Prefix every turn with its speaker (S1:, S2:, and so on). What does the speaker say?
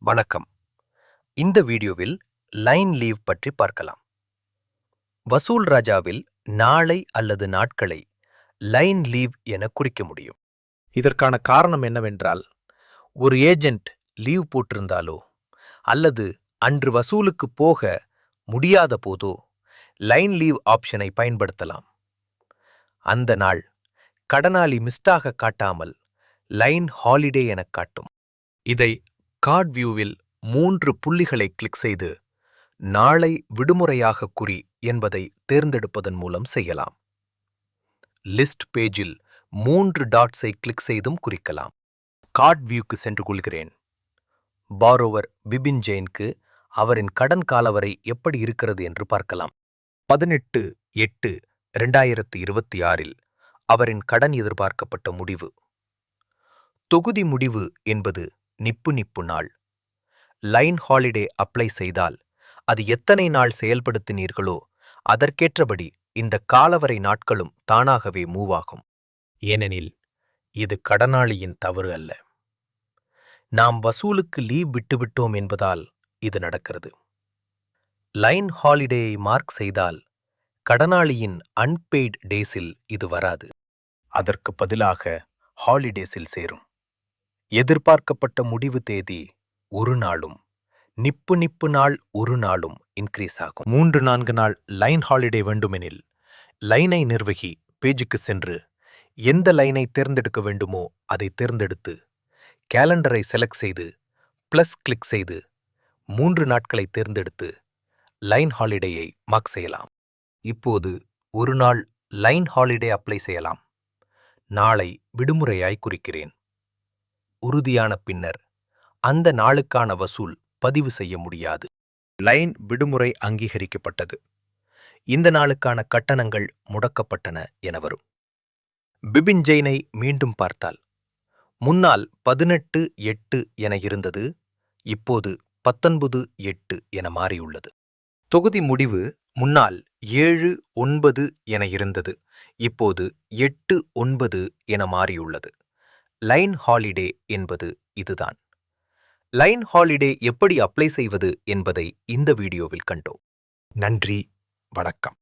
S1: வணக்கம். இந்த வீடியோவில் லைன் லீவ் பற்றி பார்க்கலாம். வசூல் ராஜாவில் நாளை அல்லது நாட்களை லைன் லீவ் என குறிக்க முடியும்.
S2: இதற்கான காரணம் என்னவென்றால், ஒரு ஏஜெண்ட் லீவ் போட்டிருந்தாலோ அல்லது அன்று வசூலுக்கு போக முடியாத போதோ லைன் லீவ் ஆப்ஷனை பயன்படுத்தலாம். அந்த நாள் கடனாளி மிஸ்டாக காட்டாமல் லைன் ஹாலிடே எனக் காட்டும். இதை கார்ட் வியூவில் 3 புள்ளிகளை கிளிக் செய்து நாளை விடுமுறையாக குறி என்பதை தேர்ந்தெடுப்பதன் மூலம் செய்யலாம். லிஸ்ட் பேஜில் 3 டாட்ஸை கிளிக் செய்தும் குறிக்கலாம். கார்ட் வியூக்கு சென்று கொள்கிறேன். பாரோவர் பிபின் ஜெயினுக்கு அவரின் கடன் காலவரை எப்படி இருக்கிறது என்று பார்க்கலாம். 18/8/2026 அவரின் கடன் எதிர்பார்க்கப்பட்ட முடிவு. தொகுதி முடிவு என்பது நிப்பு நாள். லைன் ஹாலிடே அப்ளை செய்தால் அது எத்தனை நாள் செயல்படுத்தினீர்களோ அதற்கேற்றபடி இந்த காலவரை நாட்களும் தானாகவே மூவ் ஆகும். ஏனெனில் இது கடனாளியின் தவறு அல்ல. நாம் வசூலுக்கு லீவ் விட்டுவிட்டோம் என்பதால் இது நடக்கிறது. லைன் ஹாலிடேயை மார்க் செய்தால் கடனாளியின் அன்பெய்டு டேஸில் இது வராது. அதற்கு பதிலாக ஹாலிடேஸில் சேரும். எதிர்பார்க்கப்பட்ட முடிவு தேதி ஒரு நாளும் நிப்பு நாள் ஒரு நாளும் இன்க்ரீஸ் ஆகும். 3-4 நாள் லைன் ஹாலிடே வேண்டுமெனில் லைனை நிர்வகி பேஜுக்கு சென்று எந்த லைனை தேர்ந்தெடுக்க வேண்டுமோ அதை தேர்ந்தெடுத்து கேலண்டரை செலக்ட் செய்து ப்ளஸ் கிளிக் செய்து 3 நாட்களை தேர்ந்தெடுத்து லைன் ஹாலிடேயை மார்க் செய்யலாம். இப்போது ஒரு நாள் லைன் ஹாலிடே அப்ளை செய்யலாம். நாளை விடுமுறையாய் குறிக்கிறேன். உறுதியான பின்னர் அந்த நாளுக்கான வசூல் பதிவு செய்ய முடியாது. லைன் விடுமுறை அங்கீகரிக்கப்பட்டது. இந்த நாளுக்கான கட்டணங்கள் முடக்கப்பட்டன என வரும். பிபின் ஜெயினை மீண்டும் பார்த்தால் முன்னால் 18/8 என இருந்தது, இப்போது 19/8 என மாறியுள்ளது. தொகுதி முடிவு முன்னால் 7/9 என இருந்தது, இப்போது 8/9 என மாறியுள்ளது. லைன் ஹாலிடே என்பது இதுதான். லைன் ஹாலிடே எப்படி அப்ளை செய்வது என்பதை இந்த வீடியோவில் கண்டோம். நன்றி, வணக்கம்.